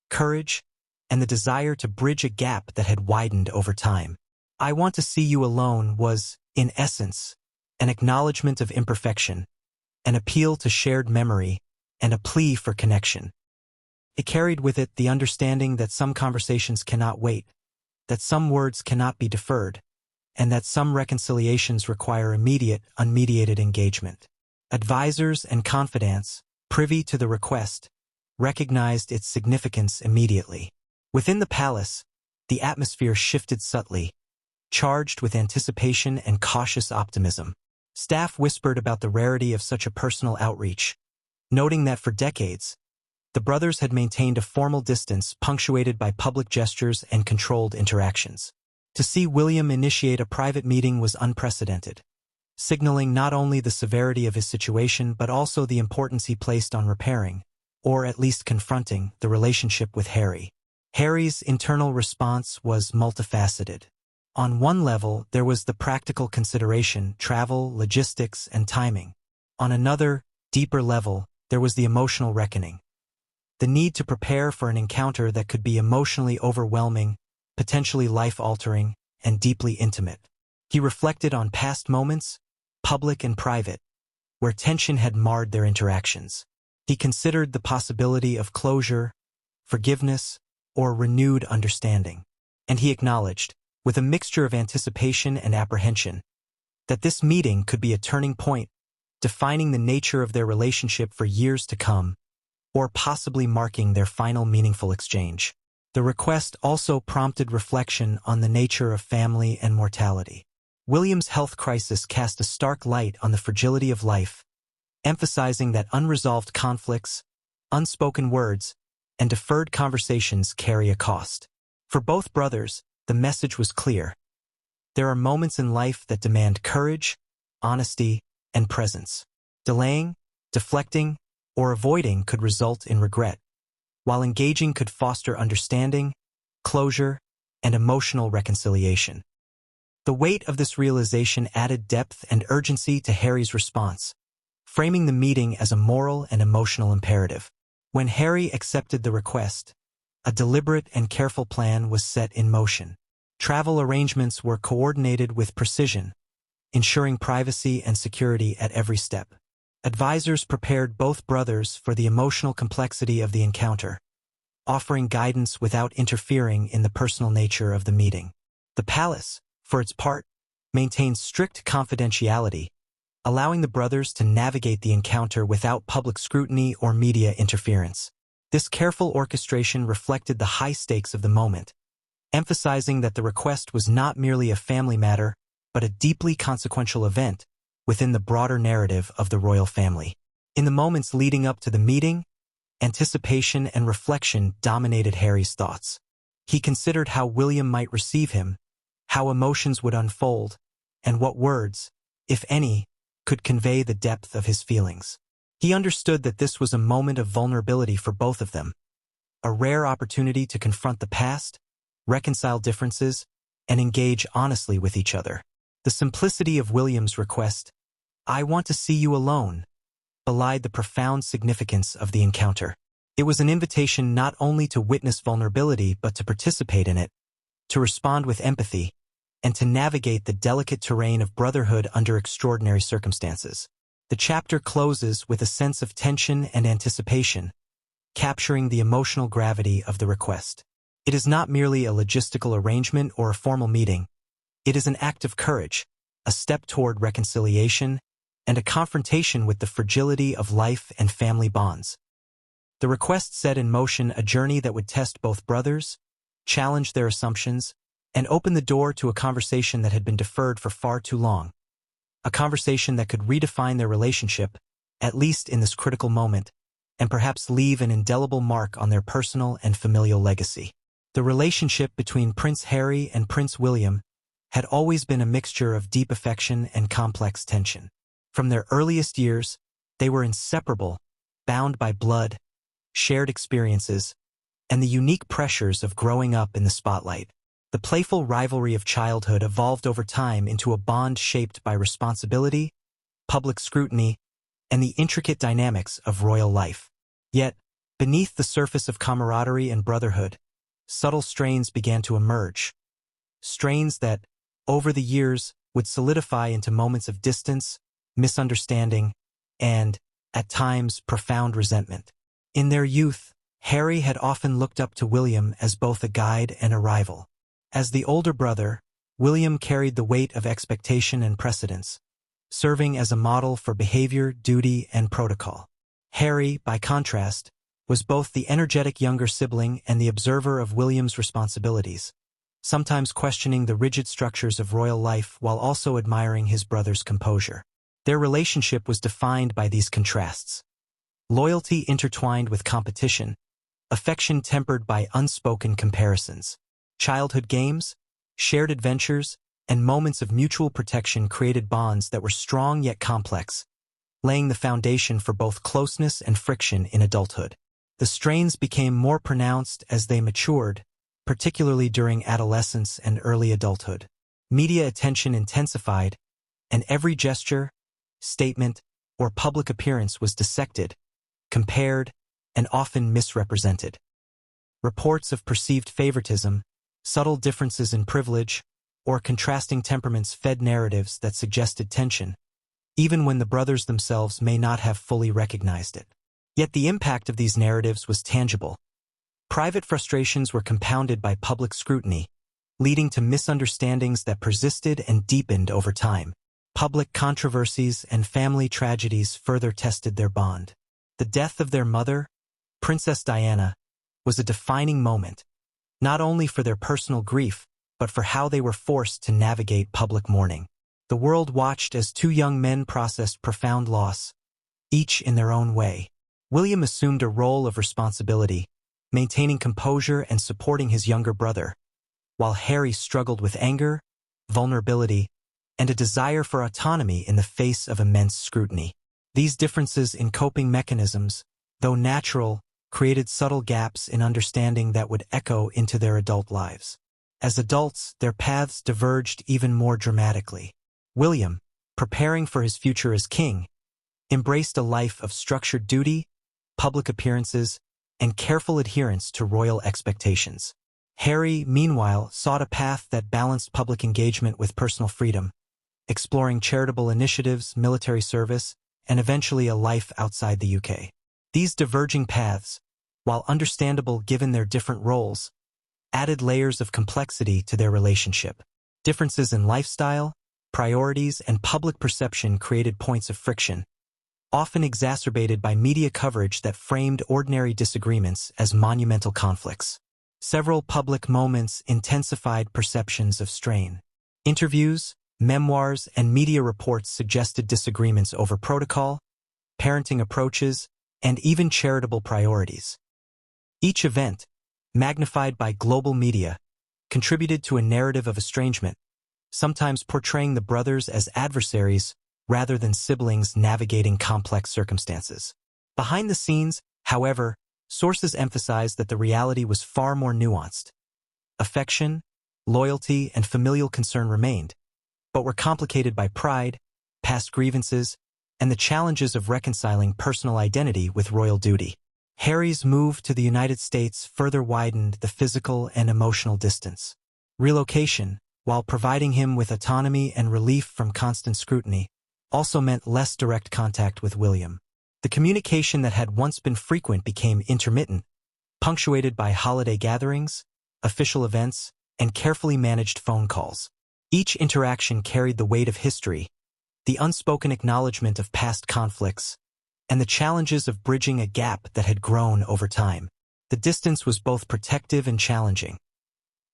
courage, and the desire to bridge a gap that had widened over time. "I want to see you alone" was, in essence, an acknowledgement of imperfection, an appeal to shared memory, and a plea for connection. It carried with it the understanding that some conversations cannot wait, that some words cannot be deferred, and that some reconciliations require immediate, unmediated engagement. Advisors and confidants, privy to the request, recognized its significance immediately. Within the palace, the atmosphere shifted subtly, charged with anticipation and cautious optimism. Staff whispered about the rarity of such a personal outreach, noting that for decades, the brothers had maintained a formal distance punctuated by public gestures and controlled interactions. To see William initiate a private meeting was unprecedented, signaling not only the severity of his situation but also the importance he placed on repairing, or at least confronting, the relationship with Harry. Harry's internal response was multifaceted. On one level, there was the practical consideration, travel, logistics, and timing. On another, deeper level, there was the emotional reckoning. The need to prepare for an encounter that could be emotionally overwhelming, potentially life-altering, and deeply intimate. He reflected on past moments, public and private, where tension had marred their interactions. He considered the possibility of closure, forgiveness, or renewed understanding. And he acknowledged, with a mixture of anticipation and apprehension, that this meeting could be a turning point, defining the nature of their relationship for years to come, or possibly marking their final meaningful exchange. The request also prompted reflection on the nature of family and mortality. William's health crisis cast a stark light on the fragility of life, emphasizing that unresolved conflicts, unspoken words, and deferred conversations carry a cost. For both brothers, the message was clear. There are moments in life that demand courage, honesty, and presence. Delaying, deflecting, or avoiding could result in regret, while engaging could foster understanding, closure, and emotional reconciliation. The weight of this realization added depth and urgency to Harry's response, framing the meeting as a moral and emotional imperative. When Harry accepted the request, a deliberate and careful plan was set in motion. Travel arrangements were coordinated with precision, ensuring privacy and security at every step. Advisors prepared both brothers for the emotional complexity of the encounter, offering guidance without interfering in the personal nature of the meeting. The palace, for its part, maintained strict confidentiality, allowing the brothers to navigate the encounter without public scrutiny or media interference. This careful orchestration reflected the high stakes of the moment, emphasizing that the request was not merely a family matter, but a deeply consequential event within the broader narrative of the royal family. In the moments leading up to the meeting, anticipation and reflection dominated Harry's thoughts. He considered how William might receive him, how emotions would unfold, and what words, if any, could convey the depth of his feelings. He understood that this was a moment of vulnerability for both of them, a rare opportunity to confront the past, reconcile differences, and engage honestly with each other. The simplicity of William's request, "I want to see you alone," belied the profound significance of the encounter. It was an invitation not only to witness vulnerability but to participate in it, to respond with empathy, and to navigate the delicate terrain of brotherhood under extraordinary circumstances. The chapter closes with a sense of tension and anticipation, capturing the emotional gravity of the request. It is not merely a logistical arrangement or a formal meeting. It is an act of courage, a step toward reconciliation, and a confrontation with the fragility of life and family bonds. The request set in motion a journey that would test both brothers, challenge their assumptions, and open the door to a conversation that had been deferred for far too long. A conversation that could redefine their relationship, at least in this critical moment, and perhaps leave an indelible mark on their personal and familial legacy. The relationship between Prince Harry and Prince William had always been a mixture of deep affection and complex tension. From their earliest years, they were inseparable, bound by blood, shared experiences, and the unique pressures of growing up in the spotlight. The playful rivalry of childhood evolved over time into a bond shaped by responsibility, public scrutiny, and the intricate dynamics of royal life. Yet, beneath the surface of camaraderie and brotherhood, subtle strains began to emerge. Strains that, over the years, would solidify into moments of distance, misunderstanding, and, at times, profound resentment. In their youth, Harry had often looked up to William as both a guide and a rival. As the older brother, William carried the weight of expectation and precedence, serving as a model for behavior, duty, and protocol. Harry, by contrast, was both the energetic younger sibling and the observer of William's responsibilities, sometimes questioning the rigid structures of royal life while also admiring his brother's composure. Their relationship was defined by these contrasts. Loyalty intertwined with competition, affection tempered by unspoken comparisons. Childhood games, shared adventures, and moments of mutual protection created bonds that were strong yet complex, laying the foundation for both closeness and friction in adulthood. The strains became more pronounced as they matured, particularly during adolescence and early adulthood. Media attention intensified, and every gesture, statement, or public appearance was dissected, compared, and often misrepresented. Reports of perceived favoritism, subtle differences in privilege, or contrasting temperaments fed narratives that suggested tension, even when the brothers themselves may not have fully recognized it. Yet the impact of these narratives was tangible. Private frustrations were compounded by public scrutiny, leading to misunderstandings that persisted and deepened over time. Public controversies and family tragedies further tested their bond. The death of their mother, Princess Diana, was a defining moment, not only for their personal grief, but for how they were forced to navigate public mourning. The world watched as two young men processed profound loss, each in their own way. William assumed a role of responsibility, maintaining composure and supporting his younger brother, while Harry struggled with anger, vulnerability, and a desire for autonomy in the face of immense scrutiny. These differences in coping mechanisms, though natural, created subtle gaps in understanding that would echo into their adult lives. As adults, their paths diverged even more dramatically. William, preparing for his future as king, embraced a life of structured duty, public appearances, and careful adherence to royal expectations. Harry, meanwhile, sought a path that balanced public engagement with personal freedom, exploring charitable initiatives, military service, and eventually a life outside the UK. These diverging paths, while understandable given their different roles, added layers of complexity to their relationship. Differences in lifestyle, priorities, and public perception created points of friction, often exacerbated by media coverage that framed ordinary disagreements as monumental conflicts. Several public moments intensified perceptions of strain. Interviews, memoirs, and media reports suggested disagreements over protocol, parenting approaches, and even charitable priorities. Each event, magnified by global media, contributed to a narrative of estrangement, sometimes portraying the brothers as adversaries rather than siblings navigating complex circumstances. Behind the scenes, however, sources emphasized that the reality was far more nuanced. Affection, loyalty, and familial concern remained, but were complicated by pride, past grievances, and the challenges of reconciling personal identity with royal duty. Harry's move to the United States further widened the physical and emotional distance. Relocation, while providing him with autonomy and relief from constant scrutiny, also meant less direct contact with William. The communication that had once been frequent became intermittent, punctuated by holiday gatherings, official events, and carefully managed phone calls. Each interaction carried the weight of history, the unspoken acknowledgement of past conflicts, and the challenges of bridging a gap that had grown over time. The distance was both protective and challenging.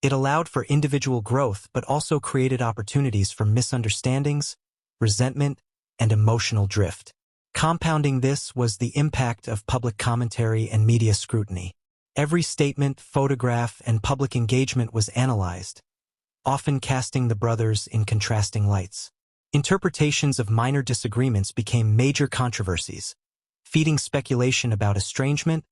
It allowed for individual growth but also created opportunities for misunderstandings, resentment, and emotional drift. Compounding this was the impact of public commentary and media scrutiny. Every statement, photograph, and public engagement was analyzed, often casting the brothers in contrasting lights. Interpretations of minor disagreements became major controversies, feeding speculation about estrangement,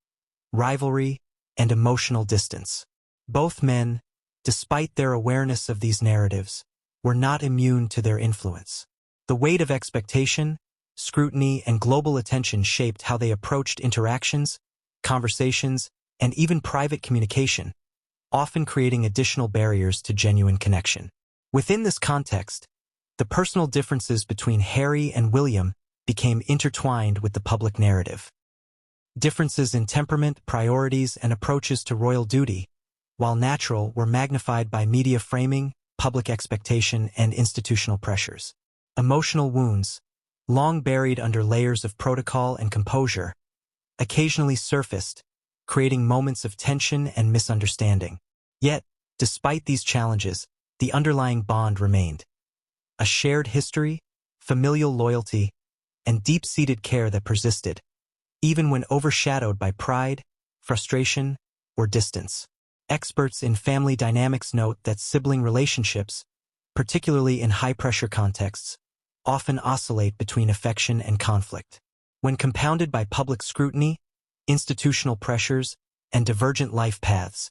rivalry, and emotional distance. Both men, despite their awareness of these narratives, were not immune to their influence. The weight of expectation, scrutiny, and global attention shaped how they approached interactions, conversations, and even private communication, often creating additional barriers to genuine connection. Within this context, the personal differences between Harry and William became intertwined with the public narrative. Differences in temperament, priorities, and approaches to royal duty, while natural, were magnified by media framing, public expectation, and institutional pressures. Emotional wounds, long buried under layers of protocol and composure, occasionally surfaced, creating moments of tension and misunderstanding. Yet, despite these challenges, the underlying bond remained. A shared history, familial loyalty, and deep-seated care that persisted, even when overshadowed by pride, frustration, or distance. Experts in family dynamics note that sibling relationships, particularly in high-pressure contexts, often oscillate between affection and conflict. When compounded by public scrutiny, institutional pressures, and divergent life paths,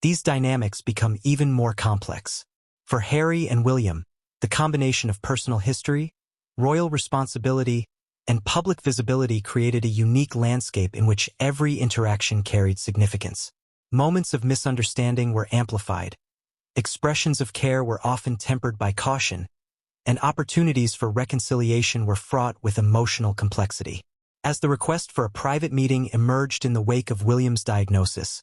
these dynamics become even more complex. For Harry and William, the combination of personal history, royal responsibility, and public visibility created a unique landscape in which every interaction carried significance. Moments of misunderstanding were amplified, expressions of care were often tempered by caution, and opportunities for reconciliation were fraught with emotional complexity. As the request for a private meeting emerged in the wake of William's diagnosis,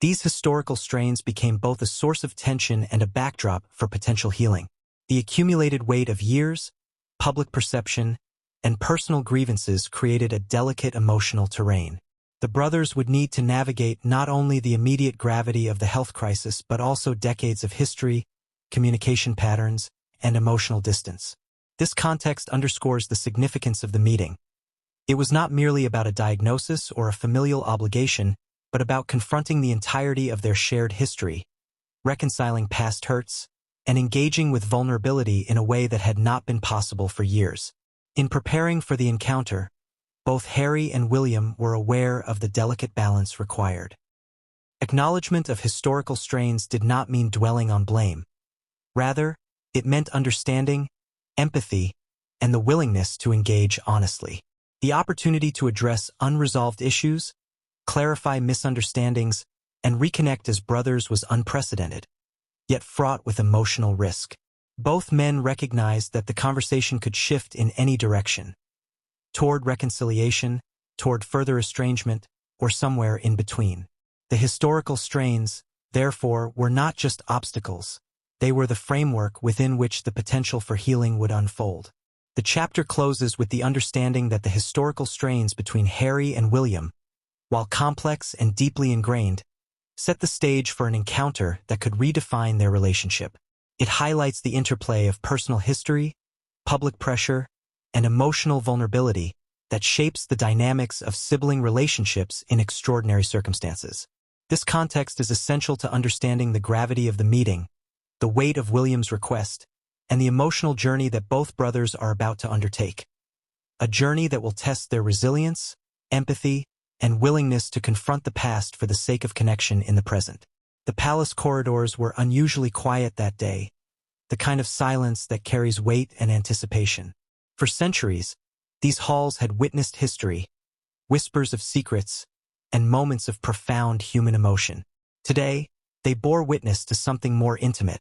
these historical strains became both a source of tension and a backdrop for potential healing. The accumulated weight of years, public perception, and personal grievances created a delicate emotional terrain. The brothers would need to navigate not only the immediate gravity of the health crisis but also decades of history, communication patterns, and emotional distance. This context underscores the significance of the meeting. It was not merely about a diagnosis or a familial obligation, but about confronting the entirety of their shared history, reconciling past hurts, and engaging with vulnerability in a way that had not been possible for years. In preparing for the encounter, both Harry and William were aware of the delicate balance required. Acknowledgement of historical strains did not mean dwelling on blame. Rather, it meant understanding, empathy, and the willingness to engage honestly. The opportunity to address unresolved issues, clarify misunderstandings, and reconnect as brothers was unprecedented, yet fraught with emotional risk. Both men recognized that the conversation could shift in any direction, toward reconciliation, toward further estrangement, or somewhere in between. The historical strains, therefore, were not just obstacles. They were the framework within which the potential for healing would unfold. The chapter closes with the understanding that the historical strains between Harry and William, while complex and deeply ingrained, set the stage for an encounter that could redefine their relationship. It highlights the interplay of personal history, public pressure, and emotional vulnerability that shapes the dynamics of sibling relationships in extraordinary circumstances. This context is essential to understanding the gravity of the meeting, the weight of William's request, and the emotional journey that both brothers are about to undertake. A journey that will test their resilience, empathy, and willingness to confront the past for the sake of connection in the present. The palace corridors were unusually quiet that day, the kind of silence that carries weight and anticipation. For centuries, these halls had witnessed history, whispers of secrets, and moments of profound human emotion. Today, they bore witness to something more intimate,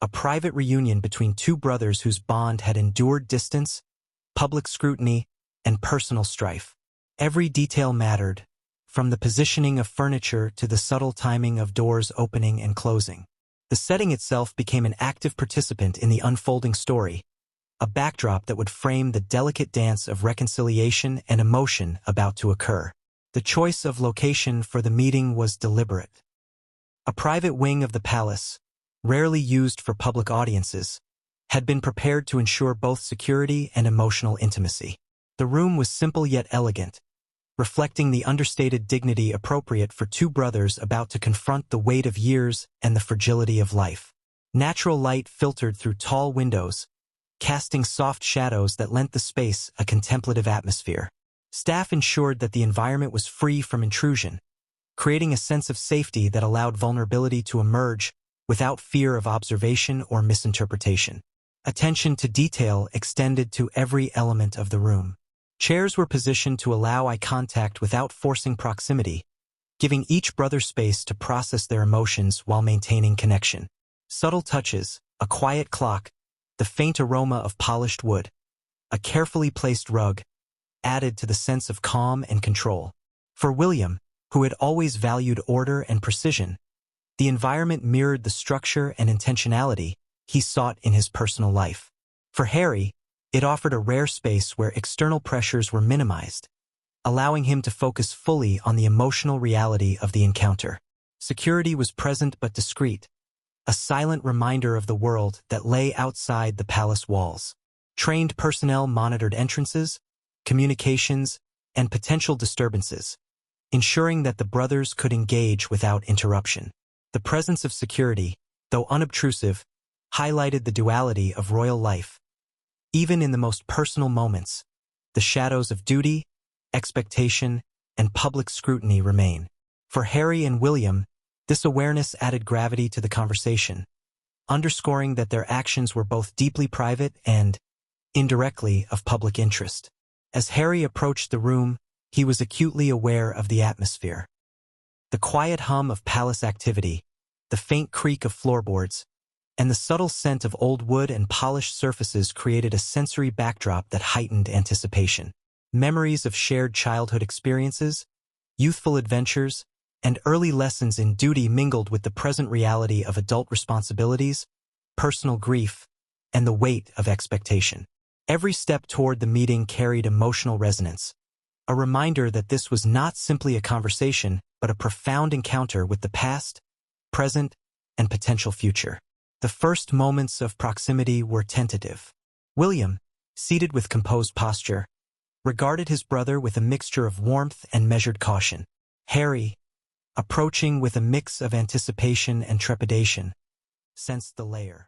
a private reunion between two brothers whose bond had endured distance, public scrutiny, and personal strife. Every detail mattered, from the positioning of furniture to the subtle timing of doors opening and closing. The setting itself became an active participant in the unfolding story, a backdrop that would frame the delicate dance of reconciliation and emotion about to occur. The choice of location for the meeting was deliberate. A private wing of the palace, rarely used for public audiences, had been prepared to ensure both security and emotional intimacy. The room was simple yet elegant, reflecting the understated dignity appropriate for two brothers about to confront the weight of years and the fragility of life. Natural light filtered through tall windows, casting soft shadows that lent the space a contemplative atmosphere. Staff ensured that the environment was free from intrusion, creating a sense of safety that allowed vulnerability to emerge without fear of observation or misinterpretation. Attention to detail extended to every element of the room. Chairs were positioned to allow eye contact without forcing proximity, giving each brother space to process their emotions while maintaining connection. Subtle touches, a quiet clock, the faint aroma of polished wood, A carefully placed rug added to the sense of calm and control. For William, who had always valued order and precision, the environment mirrored the structure and intentionality he sought in his personal life. For Harry, it offered a rare space where external pressures were minimized, allowing him to focus fully on the emotional reality of the encounter. Security was present but discreet, a silent reminder of the world that lay outside the palace walls. Trained personnel monitored entrances, communications, and potential disturbances, ensuring that the brothers could engage without interruption. The presence of security, though unobtrusive, highlighted the duality of royal life. Even in the most personal moments, the shadows of duty, expectation, and public scrutiny remain. For Harry and William, this awareness added gravity to the conversation, underscoring that their actions were both deeply private and, indirectly, of public interest. As Harry approached the room, he was acutely aware of the atmosphere. The quiet hum of palace activity, the faint creak of floorboards, and the subtle scent of old wood and polished surfaces created a sensory backdrop that heightened anticipation. Memories of shared childhood experiences, youthful adventures, and early lessons in duty mingled with the present reality of adult responsibilities, personal grief, and the weight of expectation. Every step toward the meeting carried emotional resonance, a reminder that this was not simply a conversation, but a profound encounter with the past, present, and potential future. The first moments of proximity were tentative. William, seated with composed posture, regarded his brother with a mixture of warmth and measured caution. Harry, approaching with a mix of anticipation and trepidation, sensed the layer.